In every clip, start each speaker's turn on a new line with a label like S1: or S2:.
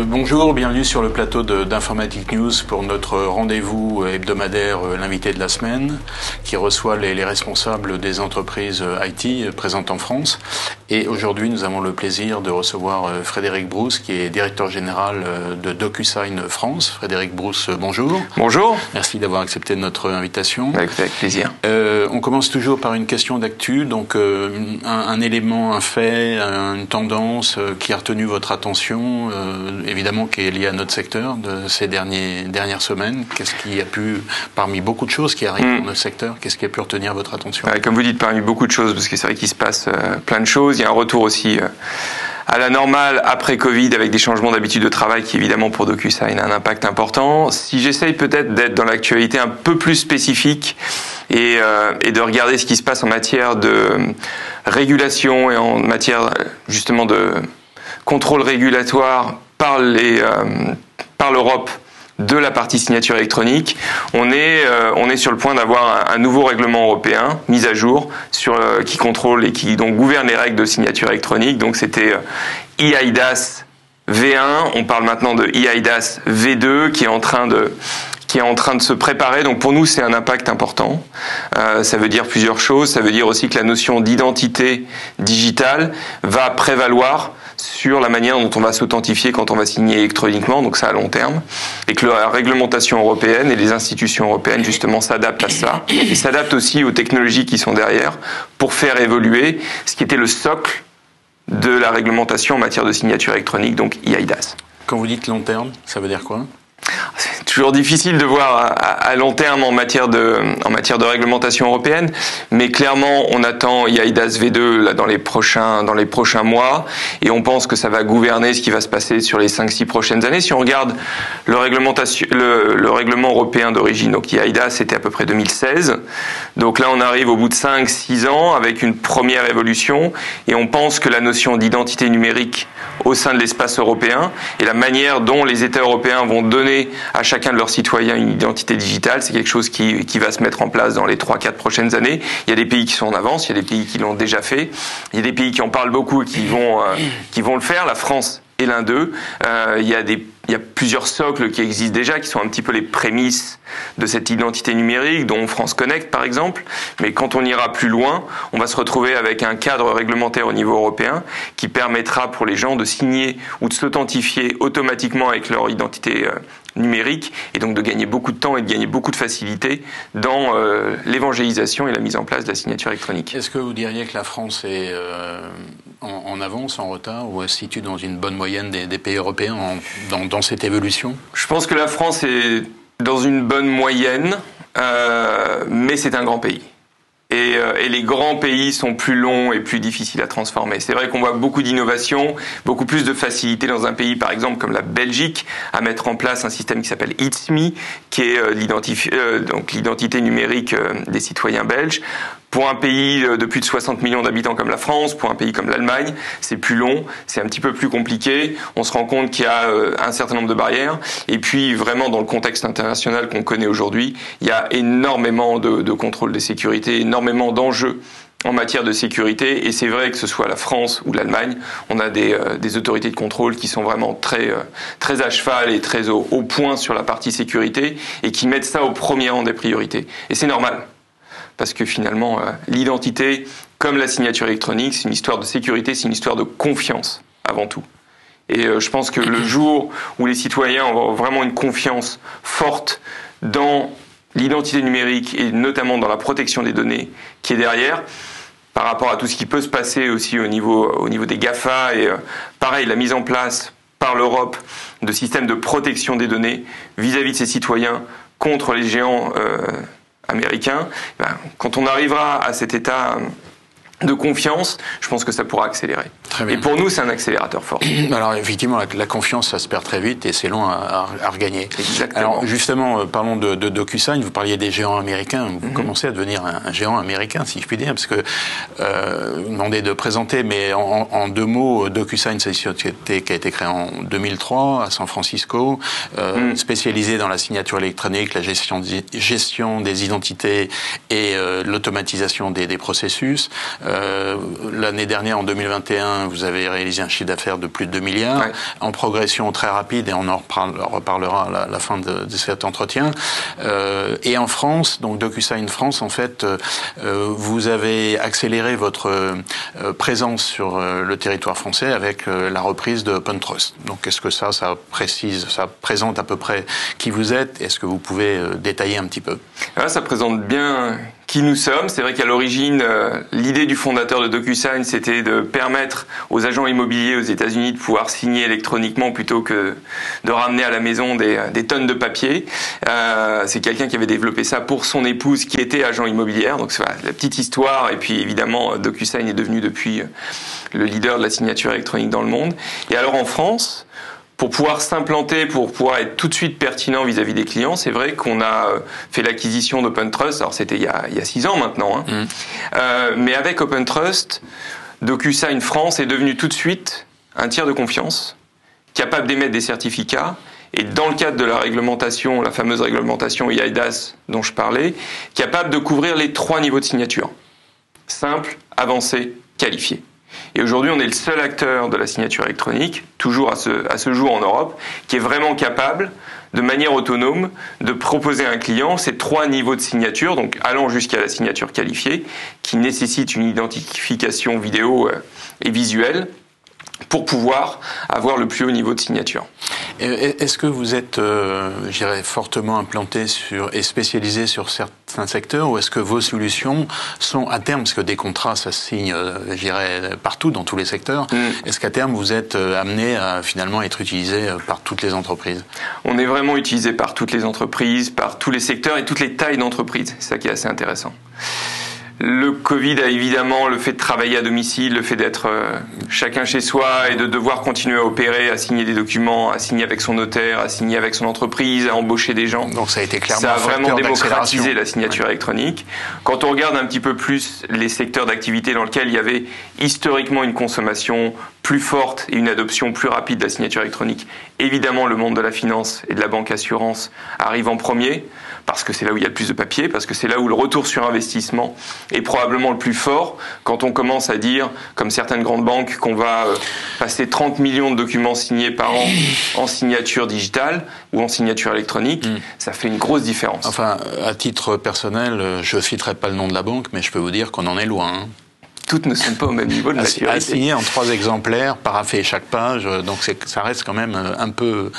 S1: Bonjour, bienvenue sur le plateau d'Informatic News pour notre rendez-vous hebdomadaire, l'invité de la semaine, qui reçoit les responsables des entreprises IT présentes en France. Et aujourd'hui, nous avons le plaisir de recevoir Frédéric Brousse, qui est directeur général de DocuSign France. Frédéric Brousse, bonjour.
S2: Bonjour.
S1: Merci d'avoir accepté notre invitation.
S2: Avec plaisir.
S1: On commence toujours par une question d'actu, donc un élément, un fait, une tendance qui a retenu votre attention, évidemment qui est lié à notre secteur de ces dernières semaines. Qu'est-ce qui a pu, parmi beaucoup de choses qui arrivent dans notre secteur, qu'est-ce qui a pu retenir votre attention?
S2: Comme vous dites, parmi beaucoup de choses, parce que c'est vrai qu'il se passe plein de choses. Il y a un retour aussi à la normale après Covid, avec des changements d'habitude de travail qui, évidemment, pour DocuSign a un impact important. Si j'essaye peut-être d'être dans l'actualité un peu plus spécifique et de regarder ce qui se passe en matière de régulation et en matière justement de contrôle régulatoire par l'Europe de la partie signature électronique, on est sur le point d'avoir un nouveau règlement européen mis à jour qui contrôle et qui donc gouverne les règles de signature électronique. Donc c'était eIDAS V1, on parle maintenant de eIDAS V2 qui est en train de se préparer. Donc pour nous, c'est un impact important. Ça veut dire plusieurs choses. Ça veut dire aussi que la notion d'identité digitale va prévaloir sur la manière dont on va s'authentifier quand on va signer électroniquement, donc ça à long terme, et que la réglementation européenne et les institutions européennes justement s'adaptent à ça, et s'adaptent aussi aux technologies qui sont derrière pour faire évoluer ce qui était le socle de la réglementation en matière de signature électronique, donc eIDAS.
S1: Quand vous dites long terme, ça veut dire quoi?
S2: C'est toujours difficile de voir à long terme en matière de réglementation européenne, mais clairement on attend eIDAS V2 là, dans les prochains mois, et on pense que ça va gouverner ce qui va se passer sur les 5-6 prochaines années. Si on regarde le règlement européen d'origine, donc eIDAS c'était à peu près 2016, donc là on arrive au bout de 5-6 ans avec une première évolution, et on pense que la notion d'identité numérique au sein de l'espace européen et la manière dont les États européens vont donner à chacun de leurs citoyens une identité digitale, c'est quelque chose qui va se mettre en place dans les 3-4 prochaines années. Il y a des pays qui sont en avance, il y a des pays qui l'ont déjà fait, il y a des pays qui en parlent beaucoup et qui vont le faire. La France est l'un d'eux. Il y a plusieurs socles qui existent déjà, qui sont un petit peu les prémices de cette identité numérique, dont France Connect par exemple. Mais quand on ira plus loin, on va se retrouver avec un cadre réglementaire au niveau européen qui permettra pour les gens de signer ou de s'authentifier automatiquement avec leur identité numérique, et donc de gagner beaucoup de temps et de gagner beaucoup de facilité dans l'évangélisation et la mise en place de la signature électronique.
S1: Est-ce que vous diriez que la France est en avance, en retard, ou elle se situe dans une bonne moyenne des pays européens dans cette évolution?
S2: Je pense que la France est dans une bonne moyenne, mais c'est un grand pays. Et les grands pays sont plus longs et plus difficiles à transformer. C'est vrai qu'on voit beaucoup d'innovation, beaucoup plus de facilité dans un pays, par exemple, comme la Belgique, à mettre en place un système qui s'appelle ITSME, qui est donc l'identité numérique des citoyens belges. Pour un pays de plus de 60 millions d'habitants comme la France, pour un pays comme l'Allemagne, c'est plus long, c'est un petit peu plus compliqué. On se rend compte qu'il y a un certain nombre de barrières. Et puis, vraiment, dans le contexte international qu'on connaît aujourd'hui, il y a énormément de contrôle des sécurités, énormément d'enjeux en matière de sécurité. Et c'est vrai que ce soit la France ou l'Allemagne, on a des autorités de contrôle qui sont vraiment très à cheval et très au point sur la partie sécurité, et qui mettent ça au premier rang des priorités. Et c'est normal. Parce que finalement, l'identité, comme la signature électronique, c'est une histoire de sécurité, c'est une histoire de confiance, avant tout. Et je pense que le jour où les citoyens auront vraiment une confiance forte dans l'identité numérique, et notamment dans la protection des données qui est derrière, par rapport à tout ce qui peut se passer aussi au niveau des GAFA, et pareil, la mise en place par l'Europe de systèmes de protection des données vis-à-vis de ses citoyens contre les géants américain, quand on arrivera à cet état de confiance, je pense que ça pourra accélérer.
S1: Très bien.
S2: Et pour nous, c'est un accélérateur fort.
S1: Alors effectivement, la confiance, ça se perd très vite et c'est long à regagner.
S2: Exactement.
S1: Alors justement, parlons de DocuSign. Vous parliez des géants américains. Vous commencez à devenir un géant américain, si je puis dire, parce que vous demandez de présenter, mais en deux mots, DocuSign, c'est une société qui a été créée en 2003 à San Francisco, spécialisée dans la signature électronique, la gestion des identités et l'automatisation des processus. L'année dernière, en 2021, vous avez réalisé un chiffre d'affaires de plus de 2 milliards, ouais, en progression très rapide, et on en reparlera à la fin de cet entretien. Et en France, donc DocuSign France, en fait, vous avez accéléré votre présence sur le territoire français avec la reprise de OpenTrust. Donc, est-ce que ça présente à peu près qui vous êtes? Est-ce que vous pouvez détailler un petit peu?
S2: Alors, ça présente bien qui nous sommes. C'est vrai qu'à l'origine, l'idée du fondateur de DocuSign, c'était de permettre aux agents immobiliers aux États-Unis de pouvoir signer électroniquement plutôt que de ramener à la maison des tonnes de papier. C'est quelqu'un qui avait développé ça pour son épouse qui était agent immobilière. Donc c'est la petite histoire. Et puis évidemment, DocuSign est devenu depuis le leader de la signature électronique dans le monde. Et alors en France, pour pouvoir s'implanter, pour pouvoir être tout de suite pertinent vis-à-vis des clients, c'est vrai qu'on a fait l'acquisition d'OpenTrust. Alors c'était il y a 6 ans maintenant, hein. Mais avec OpenTrust, DocuSign France est devenu tout de suite un tiers de confiance, capable d'émettre des certificats, et dans le cadre de la réglementation, la fameuse réglementation eIDAS dont je parlais, capable de couvrir les 3 niveaux de signature: simple, avancé, qualifié. Et aujourd'hui, on est le seul acteur de la signature électronique, toujours à ce jour en Europe, qui est vraiment capable, de manière autonome, de proposer à un client ces 3 niveaux de signature, donc allant jusqu'à la signature qualifiée, qui nécessite une identification vidéo et visuelle, pour pouvoir avoir le plus haut niveau de signature.
S1: Est-ce que vous êtes, je dirais, fortement implanté et spécialisé sur certains secteurs, ou est-ce que vos solutions sont à terme, parce que des contrats, ça se signe, je dirais, partout, dans tous les secteurs, est-ce qu'à terme, vous êtes amené à finalement être utilisé par toutes les entreprises?
S2: On est vraiment utilisé par toutes les entreprises, par tous les secteurs et toutes les tailles d'entreprises. C'est ça qui est assez intéressant. Le Covid a évidemment le fait de travailler à domicile, le fait d'être chacun chez soi et de devoir continuer à opérer, à signer des documents, à signer avec son notaire, à signer avec son entreprise, à embaucher des gens.
S1: Donc ça a été clairement
S2: ça a
S1: un facteur
S2: vraiment démocratisé la signature
S1: ouais.
S2: électronique. Quand on regarde un petit peu plus les secteurs d'activité dans lesquels il y avait historiquement une consommation plus forte et une adoption plus rapide de la signature électronique, évidemment le monde de la finance et de la banque assurance arrive en premier, parce que c'est là où il y a le plus de papier, parce que c'est là où le retour sur investissement est probablement le plus fort. Quand on commence à dire, comme certaines grandes banques, qu'on va passer 30 millions de documents signés par an en signature digitale ou en signature électronique, ça fait une grosse différence.
S1: Enfin, à titre personnel, je ne citerai pas le nom de la banque, mais je peux vous dire qu'on en est loin, hein.
S2: Toutes ne sont pas au même niveau de maturité.
S1: À signer en 3 exemplaires, paraphé chaque page, donc ça reste quand même un peu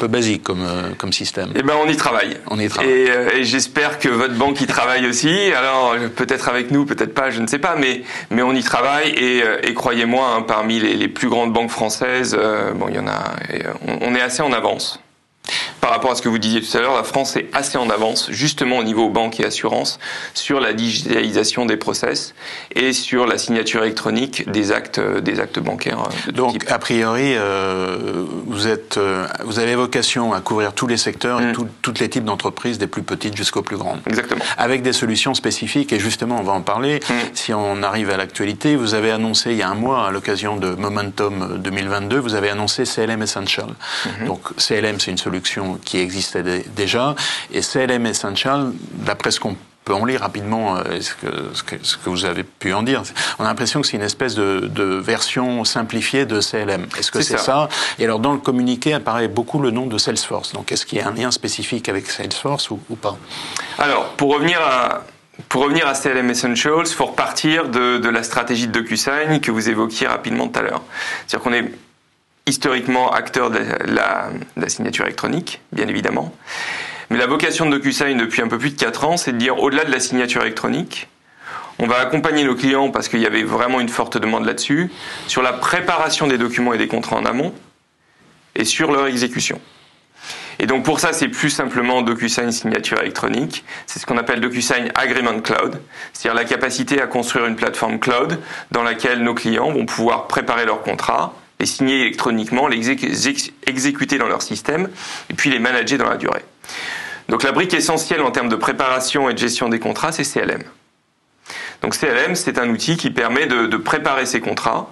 S1: basique comme système.
S2: Eh ben, on y travaille.
S1: On y travaille.
S2: Et j'espère que votre banque y travaille aussi. Alors, peut-être avec nous, peut-être pas, je ne sais pas, mais on y travaille et croyez-moi, hein, parmi les plus grandes banques françaises, il y en a, on est assez en avance. Par rapport à ce que vous disiez tout à l'heure, la France est assez en avance, justement au niveau banque et assurance, sur la digitalisation des process et sur la signature électronique des actes bancaires.
S1: Donc, a priori, vous avez vocation à couvrir tous les secteurs et tous les types d'entreprises, des plus petites jusqu'aux plus grandes.
S2: Exactement.
S1: Avec des solutions spécifiques, et justement, on va en parler. Si on arrive à l'actualité, vous avez annoncé il y a un mois, à l'occasion de Momentum 2022, vous avez annoncé CLM Essential. Donc, CLM, c'est une solution qui existait déjà, et CLM Essential, d'après ce qu'on peut en lire rapidement, ce que vous avez pu en dire, on a l'impression que c'est une espèce de version simplifiée de CLM. Est-ce que c'est ça? Et alors, dans le communiqué apparaît beaucoup le nom de Salesforce. Donc, est-ce qu'il y a un lien spécifique avec Salesforce ou pas?
S2: Alors, pour revenir à CLM Essentials, il faut repartir de la stratégie de DocuSign que vous évoquiez rapidement tout à l'heure. C'est-à-dire qu'on est historiquement acteur de la signature électronique, bien évidemment. Mais la vocation de DocuSign depuis un peu plus de 4 ans, c'est de dire, au-delà de la signature électronique, on va accompagner nos clients, parce qu'il y avait vraiment une forte demande là-dessus, sur la préparation des documents et des contrats en amont, et sur leur exécution. Et donc pour ça, c'est plus simplement DocuSign signature électronique, c'est ce qu'on appelle DocuSign Agreement Cloud, c'est-à-dire la capacité à construire une plateforme cloud dans laquelle nos clients vont pouvoir préparer leurs contrats, les signer électroniquement, les exécuter dans leur système, et puis les manager dans la durée. Donc la brique essentielle en termes de préparation et de gestion des contrats, c'est CLM. Donc CLM, c'est un outil qui permet de préparer ces contrats,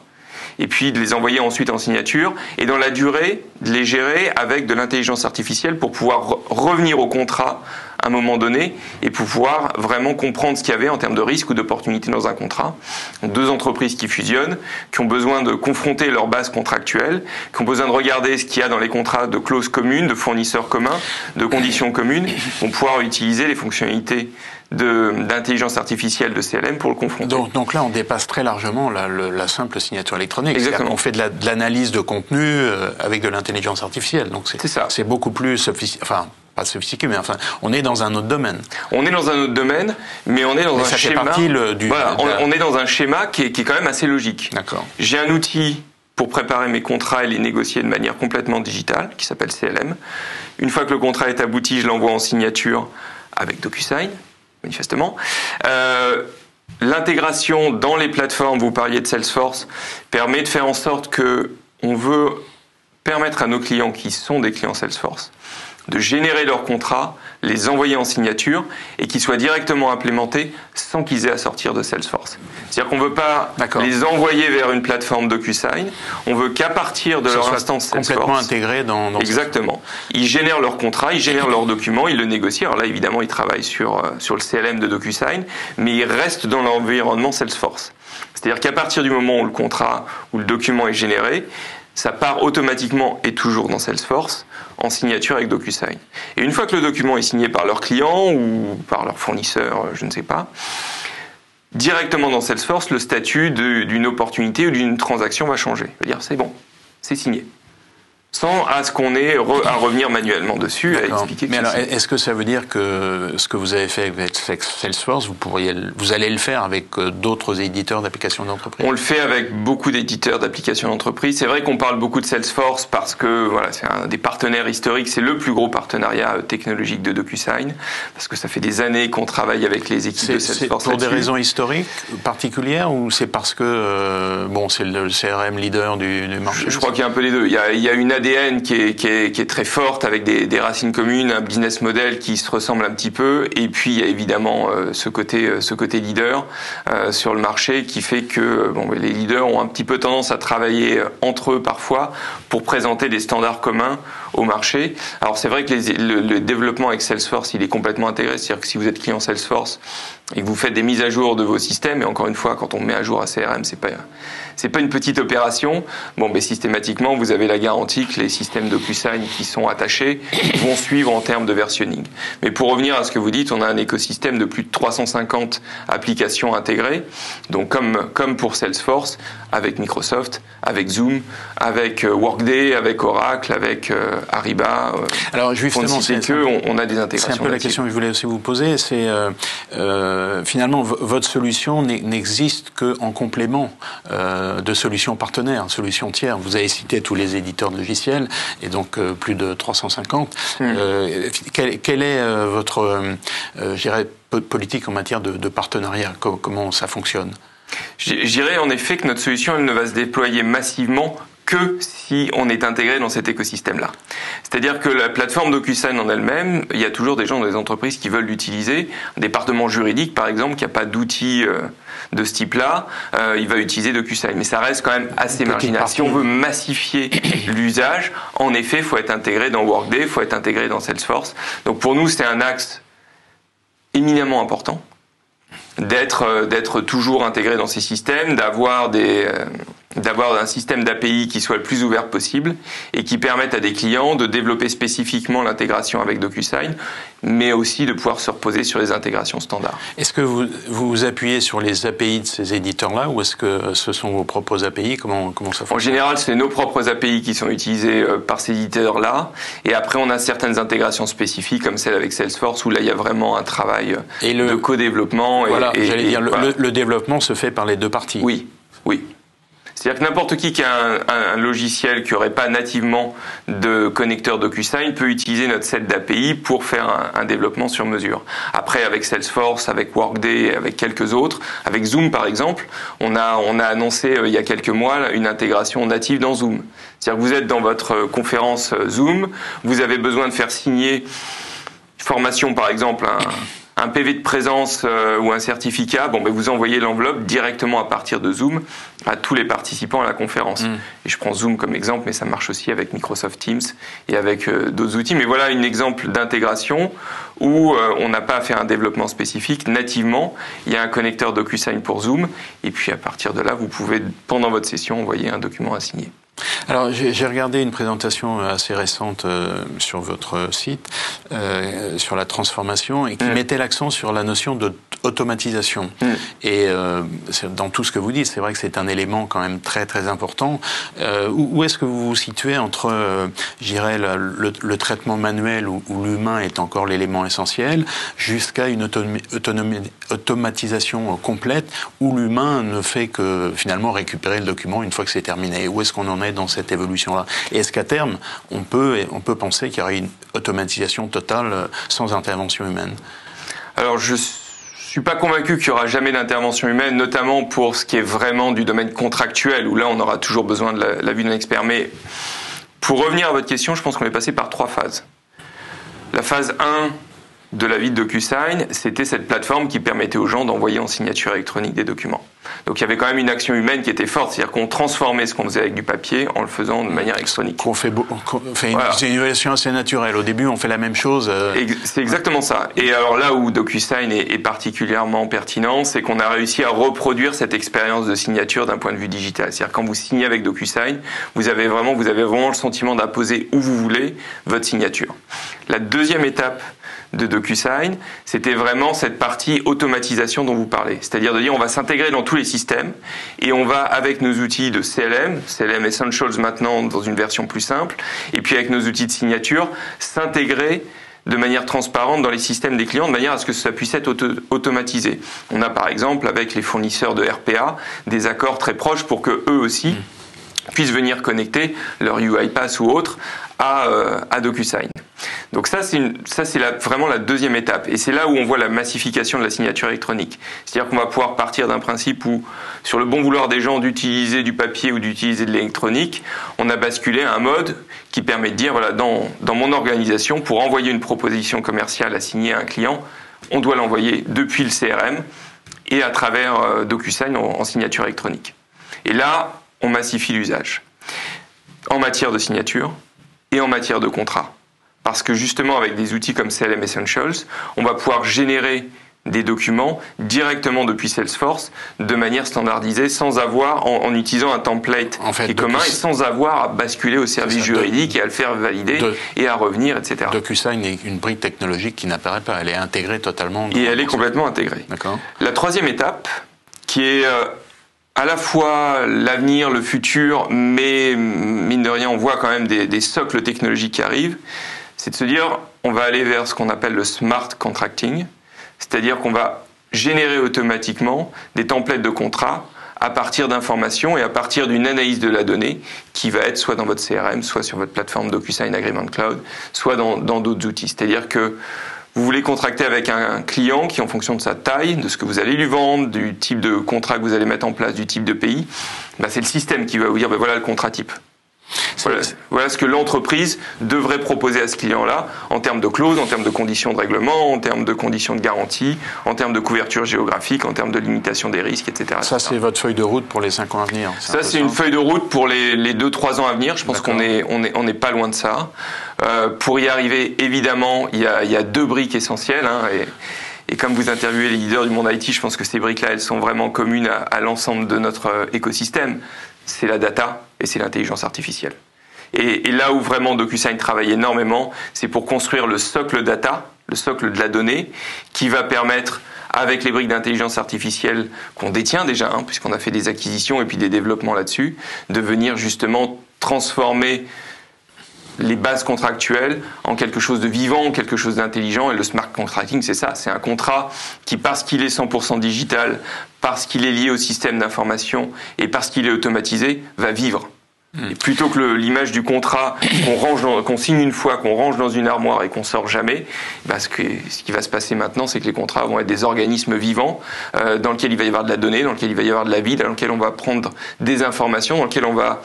S2: et puis de les envoyer ensuite en signature, et dans la durée, de les gérer avec de l'intelligence artificielle pour pouvoir revenir au contrat à un moment donné et pouvoir vraiment comprendre ce qu'il y avait en termes de risque ou d'opportunité dans un contrat. Deux entreprises qui fusionnent, qui ont besoin de confronter leur base contractuelle, qui ont besoin de regarder ce qu'il y a dans les contrats de clauses communes, de fournisseurs communs, de conditions communes, vont pouvoir utiliser les fonctionnalités d'intelligence artificielle de CLM pour le confronter.
S1: Donc là, on dépasse très largement la simple signature électronique.
S2: Exactement.
S1: On fait de l'analyse de contenu avec de l'intelligence artificielle. Donc c'est beaucoup plus sophistiqué. Enfin, pas sophistiqué, mais enfin, on est dans un autre domaine.
S2: On est dans un autre domaine, mais on est dans un schéma. On est dans un schéma qui est quand même assez logique.
S1: D'accord.
S2: J'ai un outil pour préparer mes contrats et les négocier de manière complètement digitale, qui s'appelle CLM. Une fois que le contrat est abouti, je l'envoie en signature avec DocuSign, manifestement. L'intégration dans les plateformes, vous parliez de Salesforce, permet de faire en sorte que on veut permettre à nos clients qui sont des clients Salesforce de générer leurs contrats, les envoyer en signature et qu'ils soient directement implémentés sans qu'ils aient à sortir de Salesforce. C'est-à-dire qu'on ne veut pas les envoyer vers une plateforme DocuSign, on veut qu'à partir de leur instance Salesforce...
S1: complètement intégré dans...
S2: Exactement. Ils génèrent leurs contrats, ils génèrent leurs documents, ils le négocient. Alors là, évidemment, ils travaillent sur le CLM de DocuSign, mais ils restent dans l'environnement Salesforce. C'est-à-dire qu'à partir du moment où le contrat ou le document est généré, ça part automatiquement et toujours dans Salesforce en signature avec DocuSign. Et une fois que le document est signé par leur client ou par leur fournisseur, je ne sais pas, directement dans Salesforce, le statut d'une opportunité ou d'une transaction va changer. C'est-à-dire, c'est bon, c'est signé. Sans à ce qu'on ait à revenir manuellement dessus, à expliquer.
S1: Mais alors, est-ce que ça veut dire que ce que vous avez fait avec Salesforce, vous allez le faire avec d'autres éditeurs d'applications d'entreprise?
S2: On le fait avec beaucoup d'éditeurs d'applications d'entreprise. C'est vrai qu'on parle beaucoup de Salesforce parce que voilà, c'est un des partenaires historiques, c'est le plus gros partenariat technologique de DocuSign, parce que ça fait des années qu'on travaille avec les équipes de Salesforce.
S1: C'est pour des raisons historiques particulières ou c'est parce que c'est le CRM leader du marché?
S2: Je crois qu'il y a un peu les deux. Il y a une ADN qui est très forte avec des racines communes, un business model qui se ressemble un petit peu, et puis il y a évidemment ce côté leader sur le marché qui fait que les leaders ont un petit peu tendance à travailler entre eux parfois pour présenter des standards communs au marché. Alors c'est vrai que le développement avec Salesforce, il est complètement intégré, c'est-à-dire que si vous êtes client Salesforce et que vous faites des mises à jour de vos systèmes, et encore une fois, quand on met à jour un CRM, c'est pas une petite opération. Systématiquement, vous avez la garantie que les systèmes DocuSign qui sont attachés vont suivre en termes de versionning. Mais pour revenir à ce que vous dites, on a un écosystème de plus de 350 applications intégrées. Donc, comme pour Salesforce, avec Microsoft, avec Zoom, avec Workday, avec Oracle, avec Ariba.
S1: Alors, justement,
S2: on a des intégrations.
S1: C'est un peu la question que je voulais aussi vous poser. C'est finalement, votre solution n'existe qu'en complément de solutions partenaires, solutions tiers. Vous avez cité tous les éditeurs de logiciels, et donc plus de 350. Quelle est votre politique en matière de partenariat? Comment ça fonctionne?
S2: Je dirais en effet que notre solution elle ne va se déployer massivement que si on est intégré dans cet écosystème-là. C'est-à-dire que la plateforme DocuSign en elle-même, il y a toujours des gens dans les entreprises qui veulent l'utiliser. Un département juridique, par exemple, qui n'a pas d'outils de ce type-là, il va utiliser DocuSign. Mais ça reste quand même assez marginal. Si on veut massifier l'usage, en effet, il faut être intégré dans Workday, il faut être intégré dans Salesforce. Donc pour nous, c'est un axe éminemment important d'être toujours intégré dans ces systèmes, d'avoir un système d'API qui soit le plus ouvert possible et qui permette à des clients de développer spécifiquement l'intégration avec DocuSign, mais aussi de pouvoir se reposer sur les intégrations standards.
S1: Est-ce que vous vous appuyez sur les API de ces éditeurs-là ou est-ce que ce sont vos propres API? Comment ça fonctionne?
S2: En général, c'est nos propres API qui sont utilisées par ces éditeurs-là. Et après, on a certaines intégrations spécifiques comme celle avec Salesforce où là, il y a vraiment un travail de co-développement.
S1: Voilà, j'allais dire, le développement se fait par les deux parties.
S2: Oui. C'est-à-dire que n'importe qui a un logiciel qui n'aurait pas nativement de connecteur DocuSign peut utiliser notre set d'API pour faire un développement sur mesure. Après, avec Salesforce, avec Workday, avec quelques autres, avec Zoom par exemple, on a annoncé il y a quelques mois une intégration native dans Zoom. C'est-à-dire que vous êtes dans votre conférence Zoom, vous avez besoin de faire signer une formation par exemple un PV de présence ou un certificat, vous envoyez l'enveloppe directement à partir de Zoom à tous les participants à la conférence. Et je prends Zoom comme exemple, mais ça marche aussi avec Microsoft Teams et avec d'autres outils. Mais voilà un exemple d'intégration où on n'a pas à faire un développement spécifique. Nativement, il y a un connecteur DocuSign pour Zoom. Et puis à partir de là, vous pouvez, pendant votre session, envoyer un document à signer.
S1: Alors, j'ai regardé une présentation assez récente sur votre site sur la transformation et qui mettait l'accent sur la notion d'automatisation. Et dans tout ce que vous dites, c'est vrai que c'est un élément quand même très très important. Où est-ce que vous vous situez entre, je dirais, le traitement manuel où l'humain est encore l'élément essentiel, jusqu'à une automatisation complète où l'humain ne fait que finalement récupérer le document une fois que c'est terminé? Où est-ce qu'on en est dans cette évolution-là? Et est-ce qu'à terme, on peut penser qu'il y aurait une automatisation totale sans intervention humaine?
S2: Alors, je suis pas convaincu qu'il y aura jamais d'intervention humaine, notamment pour ce qui est vraiment du domaine contractuel, où là, on aura toujours besoin de l'avis d'un expert. Mais pour revenir à votre question, je pense qu'on est passé par 3 phases. La phase 1 de la vie de DocuSign, c'était cette plateforme qui permettait aux gens d'envoyer en signature électronique des documents. Donc il y avait quand même une action humaine qui était forte, c'est-à-dire qu'on transformait ce qu'on faisait avec du papier en le faisant de manière électronique.
S1: On fait une évaluation assez naturelle. Au début, on fait la même chose.
S2: C'est exactement ça. Et alors là où DocuSign est particulièrement pertinent, c'est qu'on a réussi à reproduire cette expérience de signature d'un point de vue digital. C'est-à-dire quand vous signez avec DocuSign, vous avez vraiment le sentiment d'apposer où vous voulez votre signature. La deuxième étape de DocuSign, c'était vraiment cette partie automatisation dont vous parlez. C'est-à-dire de dire on va s'intégrer dans tous les systèmes et on va avec nos outils de CLM Essentials maintenant dans une version plus simple, et puis avec nos outils de signature, s'intégrer de manière transparente dans les systèmes des clients de manière à ce que ça puisse être automatisé. On a par exemple avec les fournisseurs de RPA des accords très proches pour que eux aussi puissent venir connecter leur UiPath ou autre à DocuSign. Donc ça, c'est vraiment la deuxième étape. Et c'est là où on voit la massification de la signature électronique. C'est-à-dire qu'on va pouvoir partir d'un principe où, sur le bon vouloir des gens d'utiliser du papier ou d'utiliser de l'électronique, on a basculé à un mode qui permet de dire, voilà, dans mon organisation, pour envoyer une proposition commerciale à signer à un client, on doit l'envoyer depuis le CRM et à travers DocuSign en signature électronique. Et là, on massifie l'usage en matière de signature et en matière de contrat. Parce que justement, avec des outils comme CLM Essentials, on va pouvoir générer des documents directement depuis Salesforce de manière standardisée, sans avoir, en utilisant un template qui est commun et sans avoir à basculer au service juridique et à le faire valider et à revenir, etc.
S1: DocuSign est une brique technologique qui n'apparaît pas, elle est intégrée totalement.
S2: Et elle est complètement intégrée.
S1: D'accord.
S2: La troisième étape, qui est à la fois l'avenir, le futur, mais mine de rien, on voit quand même des socles technologiques qui arrivent, c'est de se dire, on va aller vers ce qu'on appelle le smart contracting, c'est-à-dire qu'on va générer automatiquement des templates de contrats à partir d'informations et à partir d'une analyse de la donnée qui va être soit dans votre CRM, soit sur votre plateforme DocuSign Agreement Cloud, soit dans d'autres outils. C'est-à-dire que vous voulez contracter avec un client qui, en fonction de sa taille, de ce que vous allez lui vendre, du type de contrat que vous allez mettre en place, du type de pays, c'est le système qui va vous dire, voilà le contrat type. Voilà ce que l'entreprise devrait proposer à ce client-là en termes de clauses, en termes de conditions de règlement, en termes de conditions de garantie, en termes de couverture géographique, en termes de limitation des risques, etc.
S1: Ça, c'est votre feuille de route pour les 5 ans à venir.
S2: Ça, c'est une feuille de route pour les 2-3 ans à venir. Je pense qu'on est pas loin de ça. Pour y arriver, évidemment, il y a 2 briques essentielles. Et comme vous interviewez les leaders du monde IT, je pense que ces briques-là, elles sont vraiment communes à l'ensemble de notre écosystème. C'est la data et c'est l'intelligence artificielle. Et là où vraiment DocuSign travaille énormément, c'est pour construire le socle data, le socle de la donnée, qui va permettre, avec les briques d'intelligence artificielle qu'on détient déjà, puisqu'on a fait des acquisitions et puis des développements là-dessus, de venir justement transformer les bases contractuelles en quelque chose de vivant, en quelque chose d'intelligent. Et le smart contracting, c'est ça. C'est un contrat qui, parce qu'il est 100% digital, parce qu'il est lié au système d'information et parce qu'il est automatisé, va vivre. Et plutôt que l'image du contrat qu'on signe une fois, qu'on range dans une armoire et qu'on sort jamais, ce qui va se passer maintenant, c'est que les contrats vont être des organismes vivants dans lesquels il va y avoir de la donnée, dans lesquels il va y avoir de la vie, dans lesquels on va prendre des informations, dans lesquels on va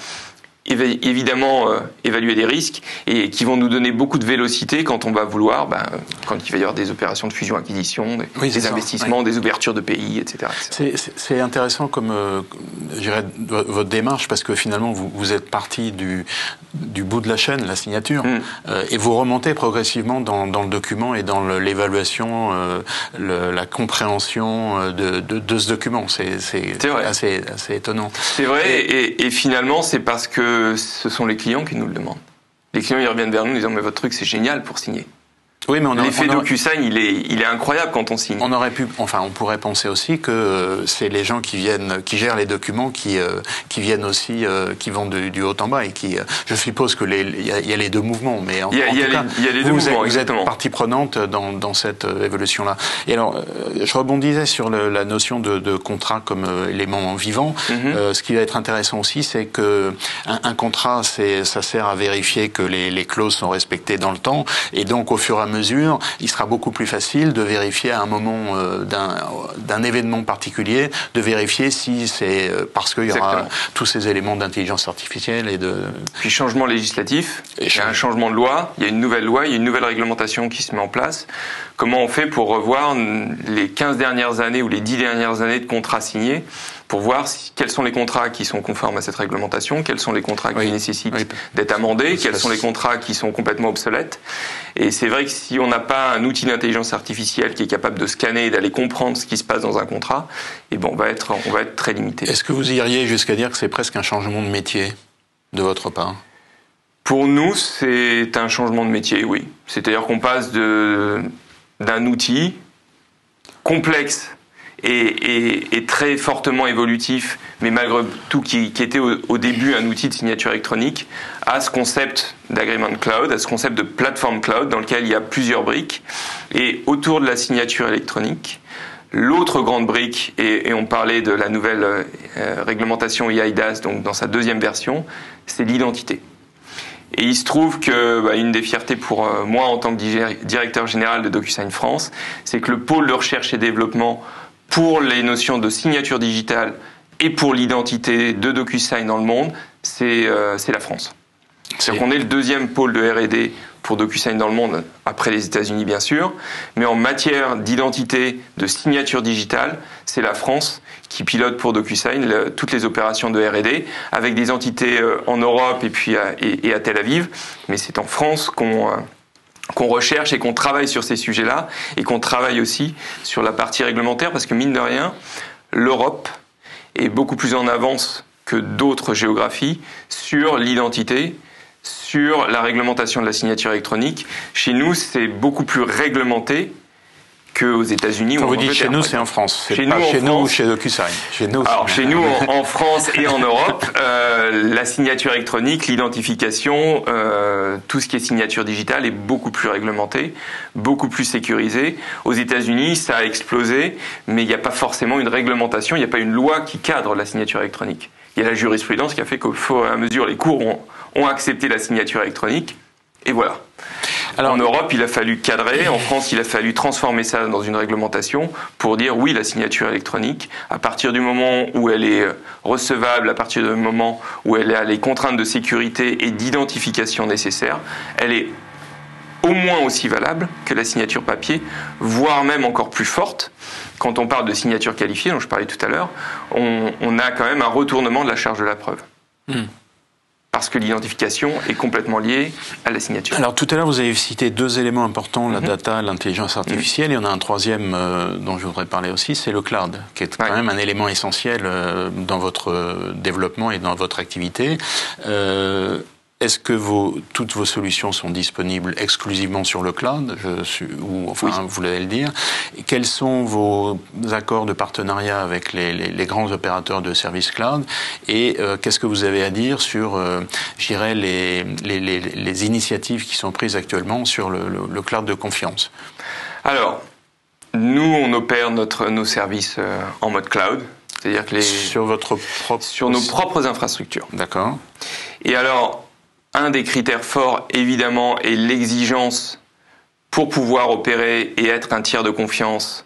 S2: évidemment évaluer les risques et qui vont nous donner beaucoup de vélocité quand on va vouloir, quand il va y avoir des opérations de fusion-acquisition, des investissements, des ouvertures de pays, etc.
S1: C'est intéressant comme je dirais, votre démarche, parce que finalement vous êtes parti du bout de la chaîne, la signature, et vous remontez progressivement dans le document et dans l'évaluation, la compréhension de ce document. C'est assez étonnant.
S2: C'est vrai, et finalement c'est parce que ce sont les clients qui nous le demandent. Les clients ils reviennent vers nous en disant mais votre truc c'est génial pour signer.
S1: Oui, mais
S2: l'effet DocuSign, il est incroyable quand on signe.
S1: On pourrait penser aussi que c'est les gens qui gèrent les documents, qui viennent aussi, qui vont du haut en bas et qui, je suppose que il y a les deux mouvements, mais en tout cas, vous êtes partie prenante dans cette évolution-là. Et alors, je rebondissais sur la notion de contrat comme élément vivant. Ce qui va être intéressant aussi, c'est que un contrat, ça sert à vérifier que les clauses sont respectées dans le temps, et donc au fur et à mesure, il sera beaucoup plus facile de vérifier à un moment d'un événement particulier, de vérifier si c'est parce qu'il y aura tous ces éléments d'intelligence artificielle et de...
S2: Puis changement législatif, il y a un changement de loi, il y a une nouvelle loi, il y a une nouvelle réglementation qui se met en place. Comment on fait pour revoir les 15 dernières années ou les 10 dernières années de contrats signés pour voir quels sont les contrats qui sont conformes à cette réglementation, quels sont les contrats qui nécessitent d'être amendés, quels sont les contrats qui sont complètement obsolètes. Et c'est vrai que si on n'a pas un outil d'intelligence artificielle qui est capable de scanner et d'aller comprendre ce qui se passe dans un contrat, on va être très limité.
S1: Est-ce que vous iriez jusqu'à dire que c'est presque un changement de métier de votre part ?
S2: Pour nous, c'est un changement de métier, oui. C'est-à-dire qu'on passe d'un outil complexe et très fortement évolutif, mais malgré tout qui était au début un outil de signature électronique, à ce concept d'agreement cloud, à ce concept de plateforme cloud dans lequel il y a plusieurs briques. Et autour de la signature électronique, l'autre grande brique, et on parlait de la nouvelle réglementation eIDAS, donc dans sa deuxième version, c'est l'identité. Et il se trouve que une des fiertés pour moi en tant que directeur général de DocuSign France, c'est que le pôle de recherche et développement pour les notions de signature digitale et pour l'identité de DocuSign dans le monde, c'est la France. C'est-à-dire qu'on est le deuxième pôle de R&D pour DocuSign dans le monde, après les États-Unis bien sûr, mais en matière d'identité, de signature digitale, c'est la France qui pilote pour DocuSign toutes les opérations de R&D, avec des entités en Europe et puis à Tel Aviv, mais c'est en France qu'on recherche et qu'on travaille sur ces sujets-là, et qu'on travaille aussi sur la partie réglementaire, parce que mine de rien, l'Europe est beaucoup plus en avance que d'autres géographies sur l'identité, sur la réglementation de la signature électronique. Chez nous, c'est beaucoup plus réglementé qu'aux États-Unis.
S1: Quand vous dites chez nous, c'est en France. C'est pas chez nous ou chez DocuSign.
S2: Chez nous en France et en Europe, la signature électronique, l'identification, tout ce qui est signature digitale est beaucoup plus réglementé, beaucoup plus sécurisé. Aux États-Unis, ça a explosé, mais il n'y a pas forcément une réglementation, il n'y a pas une loi qui cadre la signature électronique. Il y a la jurisprudence qui a fait qu'au fur et à mesure, les cours ont accepté la signature électronique, et voilà. Alors, en Europe, il a fallu cadrer. En France, il a fallu transformer ça dans une réglementation pour dire oui, la signature électronique, à partir du moment où elle est recevable, à partir du moment où elle a les contraintes de sécurité et d'identification nécessaires, elle est au moins aussi valable que la signature papier, voire même encore plus forte. Quand on parle de signature qualifiée, dont je parlais tout à l'heure, on a quand même un retournement de la charge de la preuve. Parce que l'identification est complètement liée à la signature.
S1: Alors tout à l'heure, vous avez cité deux éléments importants, la data, l'intelligence artificielle. Il y en a un troisième dont je voudrais parler aussi, c'est le cloud, qui est quand même un élément essentiel dans votre développement et dans votre activité. Est-ce que toutes vos solutions sont disponibles exclusivement sur le cloud, vous allez le dire. Et quels sont vos accords de partenariat avec les grands opérateurs de services cloud? Et qu'est-ce que vous avez à dire sur, je dirais, les initiatives qui sont prises actuellement sur le cloud de confiance?
S2: Alors, nous, on opère nos services en mode cloud. C'est-à-dire que sur nos propres infrastructures.
S1: D'accord.
S2: Et alors, un des critères forts, évidemment, est l'exigence pour pouvoir opérer et être un tiers de confiance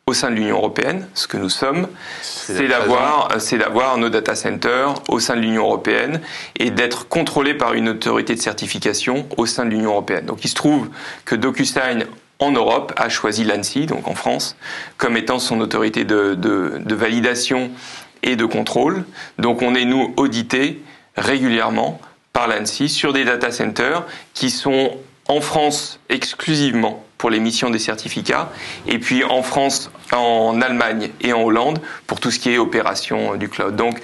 S2: au sein de l'Union européenne, ce que nous sommes, c'est d'avoir nos data centers au sein de l'Union européenne et d'être contrôlés par une autorité de certification au sein de l'Union européenne. Donc il se trouve que DocuSign en Europe a choisi l'ANSSI, donc en France, comme étant son autorité de validation et de contrôle. Donc on est, nous, audités régulièrement par l'ANSSI sur des data centers qui sont en France exclusivement pour l'émission des certificats, et puis en France, en Allemagne et en Hollande pour tout ce qui est opération du cloud. Donc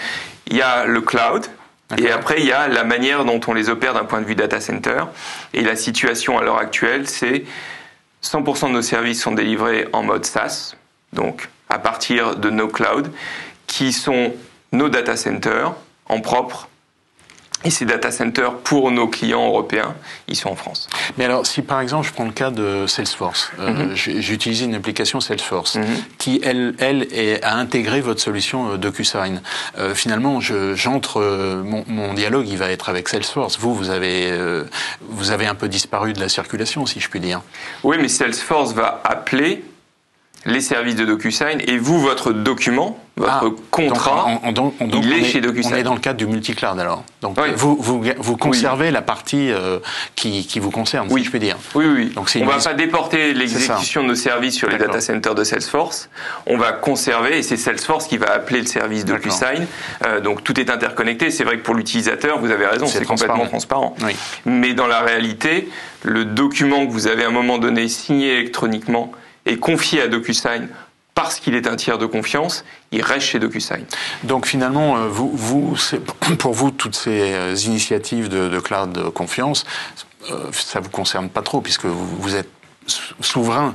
S2: il y a le cloud, et après il y a la manière dont on les opère d'un point de vue data center. Et la situation à l'heure actuelle, c'est 100% de nos services sont délivrés en mode SaaS, donc à partir de nos clouds, qui sont nos data centers en propre. Et ces data centers, pour nos clients européens, ils sont en France.
S1: Mais alors, si par exemple, je prends le cas de Salesforce, j'ai utilisé une application Salesforce qui, elle a intégré votre solution DocuSign. Finalement, mon dialogue, il va être avec Salesforce. Vous avez un peu disparu de la circulation, si je puis dire.
S2: Oui, mais Salesforce va appeler les services de DocuSign, et vous, votre document, votre contrat, il est chez DocuSign.
S1: On est dans le cadre du multi-cloud alors. Donc vous conservez la partie qui vous concerne, si je puis dire.
S2: Oui. Donc, on ne va pas déporter l'exécution de nos services sur les data centers de Salesforce. On va conserver, et c'est Salesforce qui va appeler le service DocuSign. Donc tout est interconnecté. C'est vrai que pour l'utilisateur, vous avez raison, c'est complètement transparent. Oui. Mais dans la réalité, le document que vous avez à un moment donné signé électroniquement est confié à DocuSign parce qu'il est un tiers de confiance, il reste chez DocuSign.
S1: Donc finalement, pour vous, toutes ces initiatives de cloud de confiance, ça ne vous concerne pas trop, puisque vous êtes souverain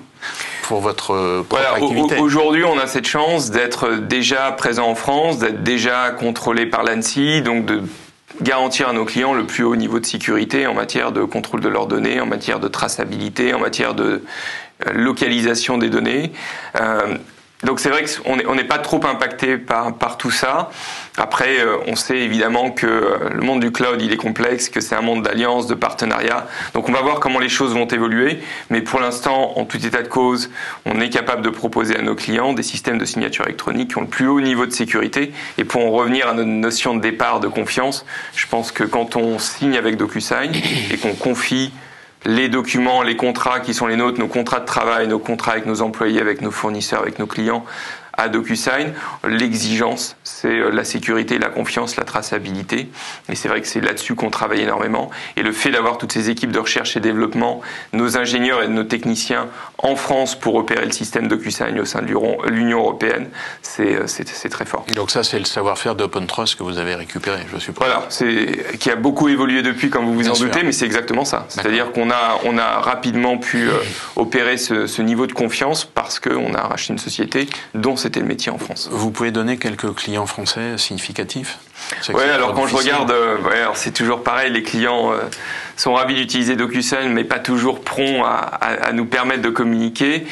S1: pour votre propre activité.
S2: Aujourd'hui, on a cette chance d'être déjà présent en France, d'être déjà contrôlé par l'ANSSI, donc de garantir à nos clients le plus haut niveau de sécurité en matière de contrôle de leurs données, en matière de traçabilité, en matière de localisation des données. Donc c'est vrai qu'on n'est pas trop impacté par tout ça. Après, on sait évidemment que le monde du cloud, il est complexe, que c'est un monde d'alliances, de partenariats. Donc on va voir comment les choses vont évoluer. Mais pour l'instant, en tout état de cause, on est capable de proposer à nos clients des systèmes de signature électronique qui ont le plus haut niveau de sécurité. Et pour en revenir à notre notion de départ de confiance, je pense que quand on signe avec DocuSign et qu'on confie les documents, les contrats qui sont les nôtres, nos contrats de travail, nos contrats avec nos employés, avec nos fournisseurs, avec nos clients, à DocuSign, l'exigence, c'est la sécurité, la confiance, la traçabilité. Et c'est vrai que c'est là-dessus qu'on travaille énormément. Et le fait d'avoir toutes ces équipes de recherche et développement, nos ingénieurs et nos techniciens en France pour opérer le système DocuSign au sein de l'Union européenne, c'est très fort.
S1: Et donc ça, c'est le savoir-faire d'OpenTrust que vous avez récupéré, je suppose.
S2: Voilà, qui a beaucoup évolué depuis, comme vous vous en doutez, mais c'est exactement ça. C'est-à-dire qu'on a rapidement pu opérer ce niveau de confiance parce qu'on a racheté une société dont c'était le métier en France.
S1: Vous pouvez donner quelques clients français significatifs ?
S2: Oui, alors quand je regarde, alors c'est toujours pareil, les clients sont ravis d'utiliser DocuSign, mais pas toujours prompts à nous permettre de communiquer.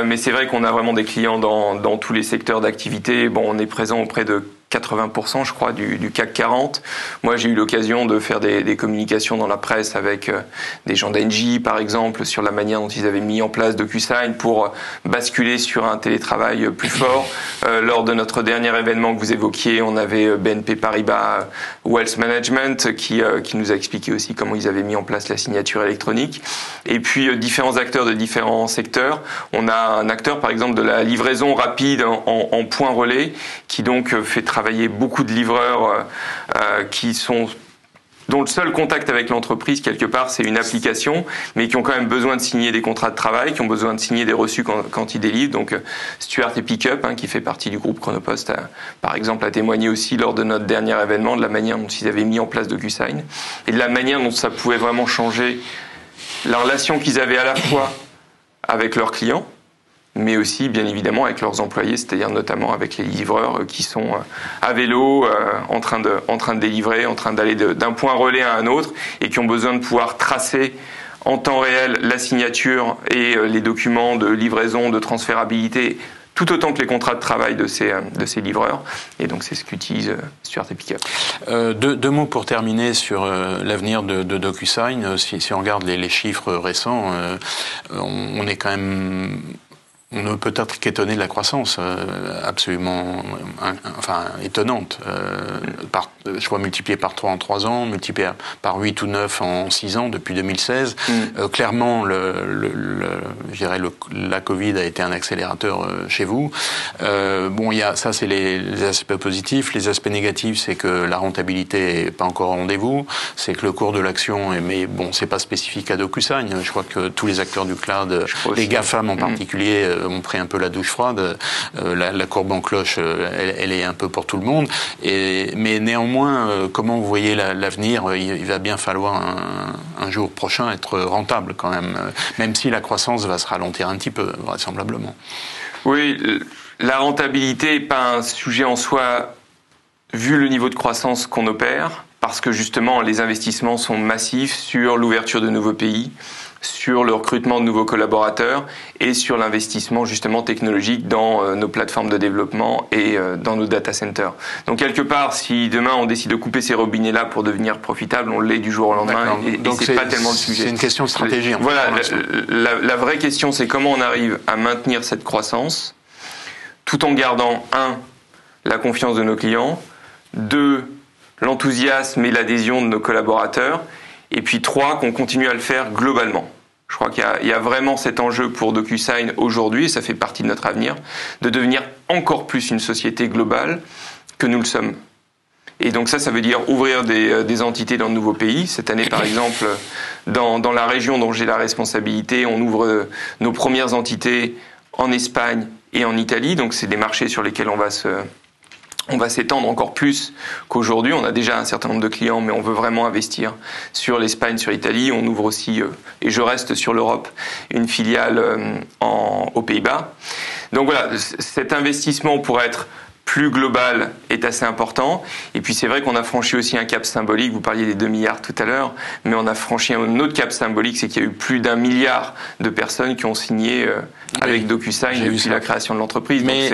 S2: Mais c'est vrai qu'on a vraiment des clients dans tous les secteurs d'activité. Bon, on est présent auprès de 80%, je crois, du CAC 40. Moi, j'ai eu l'occasion de faire des communications dans la presse avec des gens d'Engie, par exemple, sur la manière dont ils avaient mis en place DocuSign pour basculer sur un télétravail plus fort. Lors de notre dernier événement que vous évoquiez, on avait BNP Paribas Wealth Management qui nous a expliqué aussi comment ils avaient mis en place la signature électronique. Et puis, différents acteurs de différents secteurs. On a un acteur, par exemple, de la livraison rapide en point relais qui donc fait travailler beaucoup de livreurs dont le seul contact avec l'entreprise, quelque part, c'est une application, mais qui ont quand même besoin de signer des contrats de travail, qui ont besoin de signer des reçus quand ils délivrent. Donc, Stuart et Pickup, qui fait partie du groupe Chronopost, par exemple, a témoigné aussi lors de notre dernier événement de la manière dont ils avaient mis en place DocuSign et de la manière dont ça pouvait vraiment changer la relation qu'ils avaient à la fois avec leurs clients, mais aussi, bien évidemment, avec leurs employés, c'est-à-dire notamment avec les livreurs qui sont à vélo, en train de délivrer, en train d'aller d'un point relais à un autre, et qui ont besoin de pouvoir tracer en temps réel la signature et les documents de livraison, de transférabilité, tout autant que les contrats de travail de ces livreurs. Et donc, c'est ce qu'utilise Stuart et Pickup.
S1: Deux mots pour terminer sur l'avenir de DocuSign. Si on regarde les chiffres récents, on est quand même On ne peut être qu'étonné de la croissance, absolument étonnante. Je vois multiplié par 3 en 3 ans, multiplié par 8 ou 9 en 6 ans depuis 2016. Clairement, je dirais la Covid a été un accélérateur chez vous. Ça c'est les aspects positifs. Les aspects négatifs, c'est que la rentabilité n'est pas encore au rendez-vous. C'est que le cours de l'action, c'est pas spécifique à DocuSign. Je crois que tous les acteurs du cloud, les GAFAM en particulier, ont pris un peu la douche froide. La courbe en cloche, elle est un peu pour tout le monde. Mais néanmoins, comment vous voyez l'avenir? Il va bien falloir un jour prochain être rentable quand même si la croissance va se ralentir un petit peu, vraisemblablement.
S2: Oui, la rentabilité n'est pas un sujet en soi, vu le niveau de croissance qu'on opère, parce que justement les investissements sont massifs sur l'ouverture de nouveaux pays, sur le recrutement de nouveaux collaborateurs et sur l'investissement justement technologique dans nos plateformes de développement et dans nos data centers. Donc quelque part, si demain on décide de couper ces robinets-là pour devenir profitable, on l'est du jour au lendemain. Donc c'est pas tellement le sujet.
S1: C'est une question de stratégie.
S2: Voilà, la vraie question, c'est comment on arrive à maintenir cette croissance tout en gardant, 1, la confiance de nos clients, 2, l'enthousiasme et l'adhésion de nos collaborateurs, et puis 3, qu'on continue à le faire globalement. Je crois qu'il y a vraiment cet enjeu pour DocuSign aujourd'hui, et ça fait partie de notre avenir, de devenir encore plus une société globale que nous le sommes. Et donc ça veut dire ouvrir des entités dans de nouveaux pays. Cette année, par exemple, dans la région dont j'ai la responsabilité, on ouvre nos premières entités en Espagne et en Italie. Donc c'est des marchés sur lesquels on va s'étendre encore plus qu'aujourd'hui. On a déjà un certain nombre de clients, mais on veut vraiment investir sur l'Espagne, sur l'Italie. On ouvre aussi, et je reste sur l'Europe, une filiale aux Pays-Bas. Donc voilà, cet investissement pour être plus global est assez important. Et puis c'est vrai qu'on a franchi aussi un cap symbolique. Vous parliez des 2 milliards tout à l'heure, mais on a franchi un autre cap symbolique, c'est qu'il y a eu plus d'1 milliard de personnes qui ont signé avec DocuSign depuis la création de l'entreprise.
S1: Mais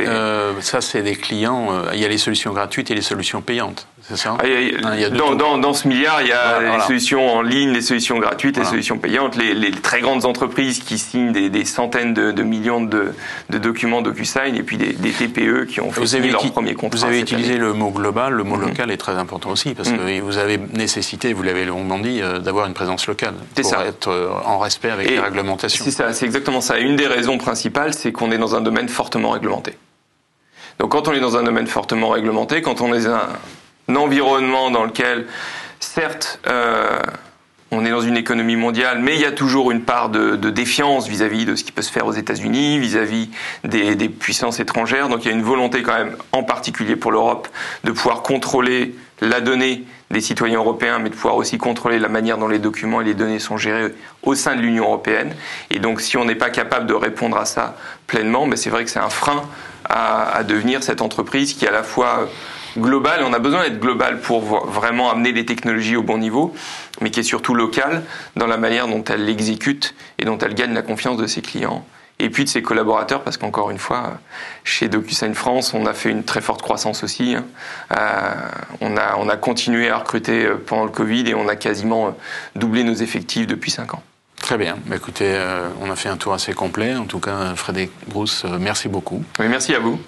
S1: ça, c'est des clients. Il y a les solutions gratuites et les solutions payantes. C'est ça?
S2: Dans ce milliard, il y a les solutions en ligne, les solutions gratuites, les solutions payantes, les très grandes entreprises qui signent des centaines de millions de documents DocuSign, et puis des TPE qui ont fait signer leur premier contrat.
S1: Vous avez utilisé le mot global, le mot local est très important aussi, parce que vous avez nécessité, vous l'avez longuement dit, d'avoir une présence locale pour être en respect avec les réglementations.
S2: C'est ça, c'est exactement ça. Une des raisons principales, c'est qu'on est dans un domaine fortement réglementé. Donc quand on est dans un domaine fortement réglementé, quand on est dans un environnement dans lequel, certes, on est dans une économie mondiale, mais il y a toujours une part de défiance vis-à-vis de ce qui peut se faire aux États-Unis, vis-à-vis des puissances étrangères. Donc il y a une volonté quand même, en particulier pour l'Europe, de pouvoir contrôler la donnée des citoyens européens, mais de pouvoir aussi contrôler la manière dont les documents et les données sont gérés au sein de l'Union européenne. Et donc si on n'est pas capable de répondre à ça pleinement, c'est vrai que c'est un frein à devenir cette entreprise qui est à la fois globale, on a besoin d'être global pour vraiment amener les technologies au bon niveau, mais qui est surtout locale dans la manière dont elle l'exécute et dont elle gagne la confiance de ses clients et puis de ses collaborateurs, parce qu'encore une fois, chez DocuSign France, on a fait une très forte croissance aussi. On a continué à recruter pendant le Covid et on a quasiment doublé nos effectifs depuis 5 ans.
S1: Très bien. Écoutez, on a fait un tour assez complet. En tout cas, Frédéric Brousse, merci beaucoup.
S2: Oui, merci à vous.